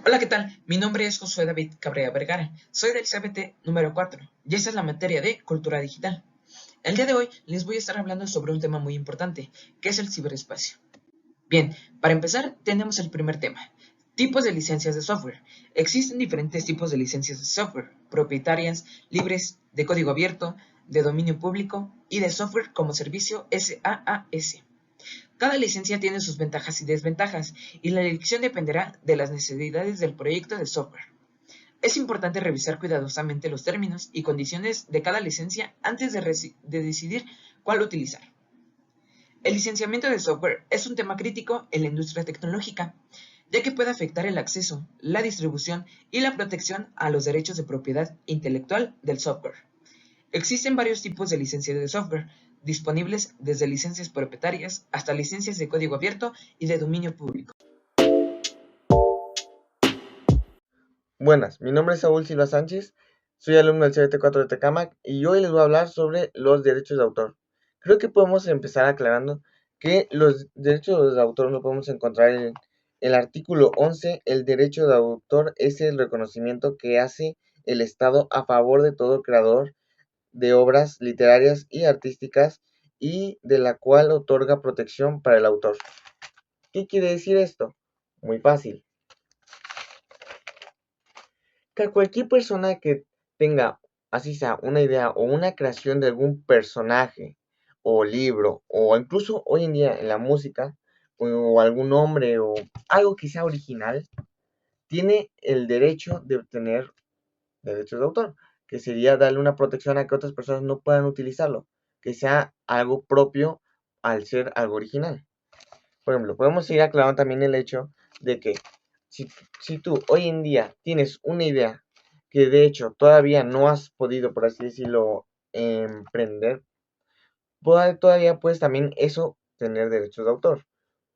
Hola, ¿qué tal? Mi nombre es Josué David Cabrera Vergara. Soy del CBT número 4 y esta es la materia de Cultura Digital. El día de hoy les voy a estar hablando sobre un tema muy importante, que es el ciberespacio. Bien, para empezar, tenemos el primer tema. Tipos de licencias de software. Existen diferentes tipos de licencias de software, propietarias, libres, de código abierto, de dominio público y de software como servicio SaaS. Cada licencia tiene sus ventajas y desventajas, y la elección dependerá de las necesidades del proyecto de software. Es importante revisar cuidadosamente los términos y condiciones de cada licencia antes de decidir cuál utilizar. El licenciamiento de software es un tema crítico en la industria tecnológica, ya que puede afectar el acceso, la distribución y la protección a los derechos de propiedad intelectual del software. Existen varios tipos de licencias de software, disponibles desde licencias propietarias hasta licencias de código abierto y de dominio público. Buenas, mi nombre es Saúl Silva Sánchez, soy alumno del CBT4 de Tecámac y hoy les voy a hablar sobre los derechos de autor. Creo que podemos empezar aclarando que los derechos de autor lo podemos encontrar en el artículo 11. El derecho de autor es el reconocimiento que hace el Estado a favor de todo creador de obras literarias y artísticas y de la cual otorga protección para el autor. ¿Qué quiere decir esto? Muy fácil. Que cualquier persona que tenga, así sea, una idea o una creación de algún personaje o libro, o incluso hoy en día en la música, o algún nombre o algo que sea original, tiene el derecho de obtener derechos de autor, que sería darle una protección a que otras personas no puedan utilizarlo, que sea algo propio al ser algo original. Por ejemplo, podemos seguir aclarando también el hecho de que si, si tú hoy en día tienes una idea que de hecho todavía no has podido, por así decirlo, emprender, todavía puedes también eso tener derechos de autor.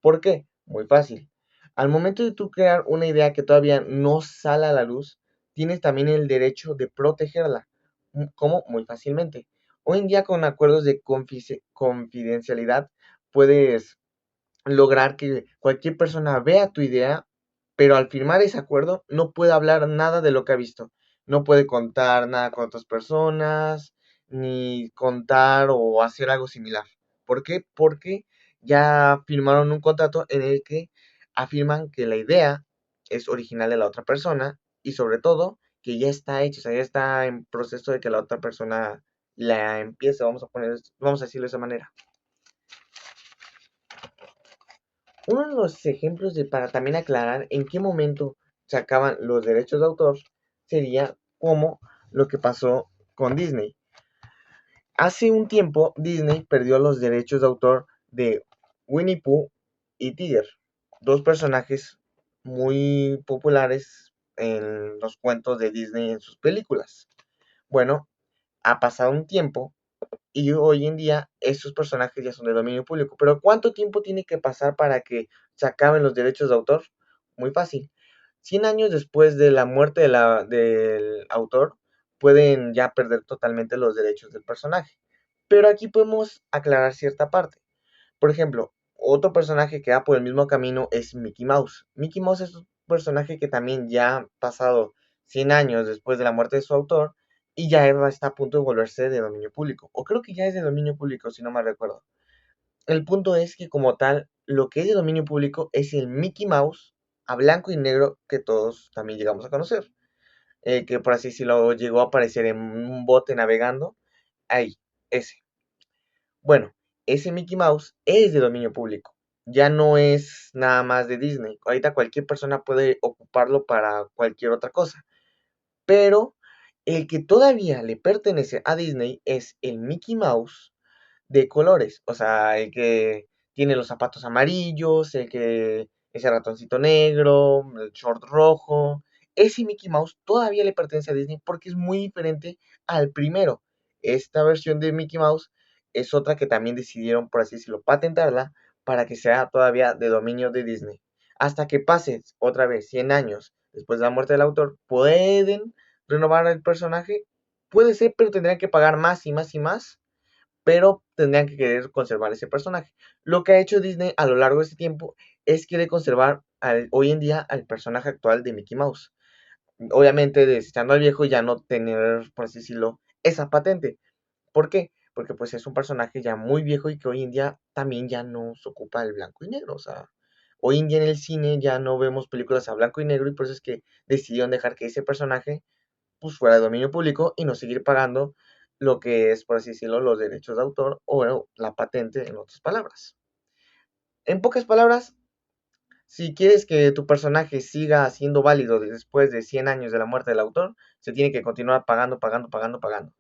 ¿Por qué? Muy fácil. Al momento de tú crear una idea que todavía no sale a la luz, tienes también el derecho de protegerla. ¿Cómo? Muy fácilmente. Hoy en día con acuerdos de confidencialidad puedes lograr que cualquier persona vea tu idea, pero al firmar ese acuerdo no puede hablar nada de lo que ha visto. No puede contar nada con otras personas, ni contar o hacer algo similar. ¿Por qué? Porque ya firmaron un contrato en el que afirman que la idea es original de la otra persona y sobre todo que ya está hecho, o sea, ya está en proceso de que la otra persona la empiece, vamos a decirlo de esa manera. Uno de los ejemplos para también aclarar en qué momento se acaban los derechos de autor sería como lo que pasó con Disney. Hace un tiempo Disney perdió los derechos de autor de Winnie Pooh y Tiger, dos personajes muy populares en los cuentos de Disney en sus películas. Bueno, ha pasado un tiempo y hoy en día estos personajes ya son de dominio público. Pero ¿cuánto tiempo tiene que pasar para que se acaben los derechos de autor? Muy fácil. 100 años después de la muerte del autor, pueden ya perder totalmente los derechos del personaje. Pero aquí podemos aclarar cierta parte. Por ejemplo, otro personaje que va por el mismo camino es Mickey Mouse. Mickey Mouse es un personaje que también ya ha pasado 100 años después de la muerte de su autor y ya está a punto de volverse de dominio público. O creo que ya es de dominio público, si no me recuerdo. El punto es que como tal, lo que es de dominio público es el Mickey Mouse a blanco y negro que todos también llegamos a conocer. Que por así decirlo llegó a aparecer en un bote navegando. Ahí, ese. Bueno, ese Mickey Mouse es de dominio público. Ya no es nada más de Disney. Ahorita cualquier persona puede ocuparlo para cualquier otra cosa. Pero el que todavía le pertenece a Disney es el Mickey Mouse de colores. O sea, el que tiene los zapatos amarillos, el que ese ratoncito negro, el short rojo. Ese Mickey Mouse todavía le pertenece a Disney porque es muy diferente al primero. Esta versión de Mickey Mouse es otra que también decidieron, por así decirlo, patentarla para que sea todavía de dominio de Disney. Hasta que pasen otra vez 100 años después de la muerte del autor, pueden renovar el personaje. Puede ser, pero tendrían que pagar más y más y más pero tendrían que querer conservar ese personaje. Lo que ha hecho Disney a lo largo de este tiempo es quiere conservar hoy en día al personaje actual de Mickey Mouse. Obviamente desechando al viejo y ya no tener, por así decirlo, esa patente. ¿Por qué? Porque pues es un personaje ya muy viejo y que hoy en día también ya no se ocupa el blanco y negro. O sea, hoy en día en el cine ya no vemos películas a blanco y negro y por eso es que decidieron dejar que ese personaje pues fuera de dominio público y no seguir pagando lo que es, por así decirlo, los derechos de autor o la patente en otras palabras. En pocas palabras, si quieres que tu personaje siga siendo válido después de 100 años de la muerte del autor, se tiene que continuar pagando, pagando, pagando, pagando.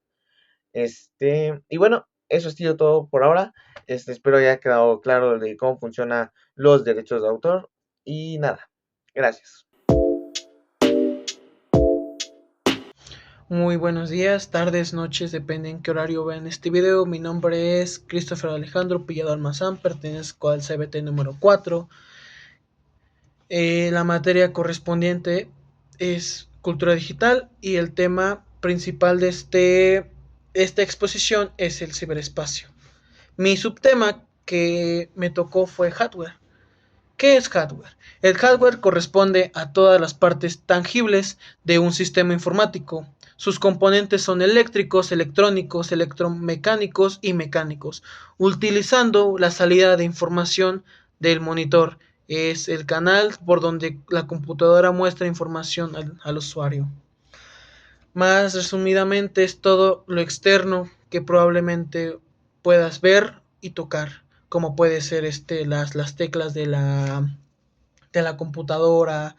Y bueno, eso ha sido todo por ahora. Espero haya quedado claro de cómo funcionan los derechos de autor. Y nada, gracias. Muy buenos días, tardes, noches, depende en qué horario vean este video. Mi nombre es Christopher Alejandro Pillado Almazán, pertenezco al CBT número 4. La materia correspondiente es cultura digital y el tema principal de esta exposición es el ciberespacio. Mi subtema que me tocó fue hardware. ¿Qué es hardware? El hardware corresponde a todas las partes tangibles de un sistema informático. Sus componentes son eléctricos, electrónicos, electromecánicos y mecánicos, utilizando la salida de información del monitor. Es el canal por donde la computadora muestra información al usuario. Más resumidamente es todo lo externo que probablemente puedas ver y tocar, como puede ser las teclas de la computadora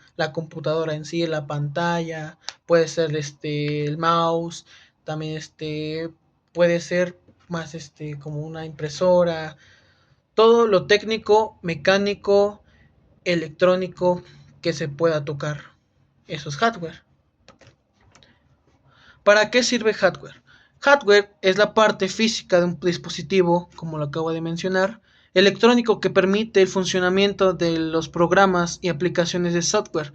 en sí, la pantalla, puede ser el mouse, también puede ser más como una impresora, todo lo técnico, mecánico, electrónico que se pueda tocar. Eso es hardware. ¿Para qué sirve hardware? Hardware es la parte física de un dispositivo, como lo acabo de mencionar, electrónico que permite el funcionamiento de los programas y aplicaciones de software.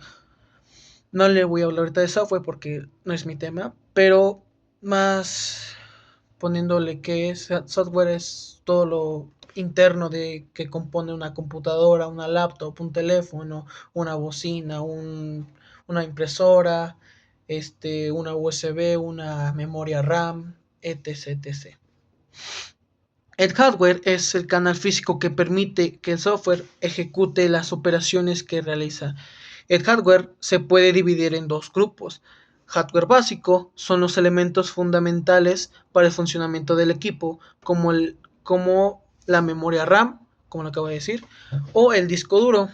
No le voy a hablar ahorita de software porque no es mi tema, pero más poniéndole que es software es todo lo interno de que compone una computadora, una laptop, un teléfono, una bocina, una impresora, una USB, una memoria RAM, etc, etc. El hardware es el canal físico que permite que el software ejecute las operaciones que realiza. El hardware se puede dividir en dos grupos. Hardware básico son los elementos fundamentales para el funcionamiento del equipo, como la memoria RAM, como lo acabo de decir, o el disco duro.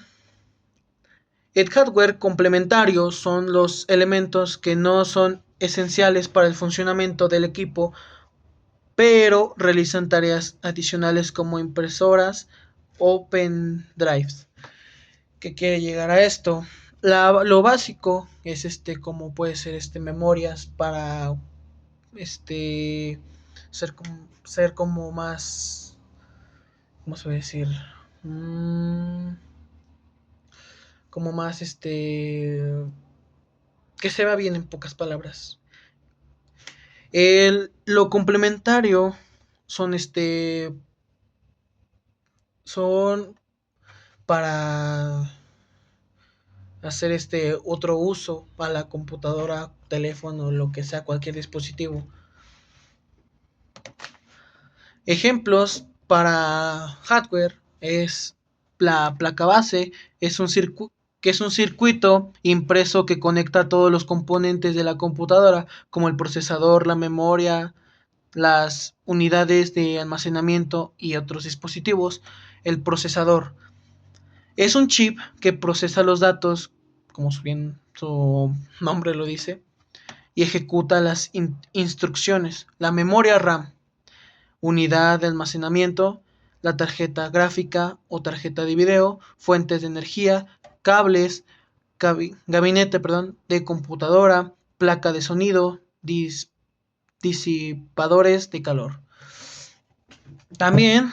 El hardware complementario son los elementos que no son esenciales para el funcionamiento del equipo, pero realizan tareas adicionales como impresoras o pendrives. ¿Qué quiere llegar a esto? Lo básico es como puede ser memorias para ser como más, ¿cómo se puede decir? Como más que se va bien en pocas palabras. Lo complementario son son para hacer otro uso para la computadora, teléfono, lo que sea, cualquier dispositivo. Ejemplos para hardware es la placa base, que es un circuito impreso que conecta todos los componentes de la computadora, como el procesador, la memoria, las unidades de almacenamiento y otros dispositivos. El procesador es un chip que procesa los datos, como bien su nombre lo dice, y ejecuta las instrucciones. La memoria RAM, unidad de almacenamiento, la tarjeta gráfica o tarjeta de video, fuentes de energía, cables, gabinete de computadora, placa de sonido, disipadores de calor. También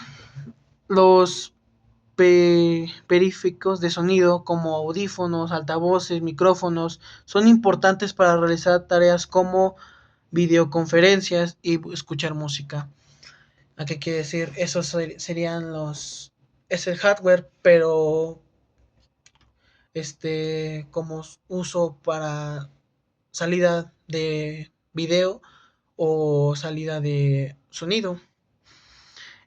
los periféricos de sonido como audífonos, altavoces, micrófonos son importantes para realizar tareas como videoconferencias y escuchar música. ¿A qué quiere decir? Serían es el hardware, pero como uso para salida de video o salida de sonido.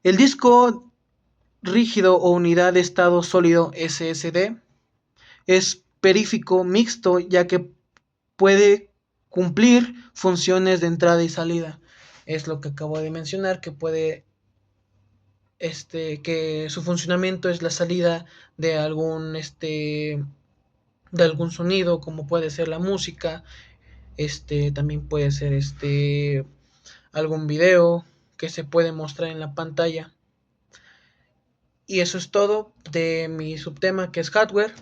El disco rígido o unidad de estado sólido SSD es perífico mixto, ya que puede cumplir funciones de entrada y salida. Es lo que acabo de mencionar, que puede que su funcionamiento es la salida de algún sonido, como puede ser la música, también puede ser algún video que se puede mostrar en la pantalla. Y eso es todo de mi subtema, que es hardware.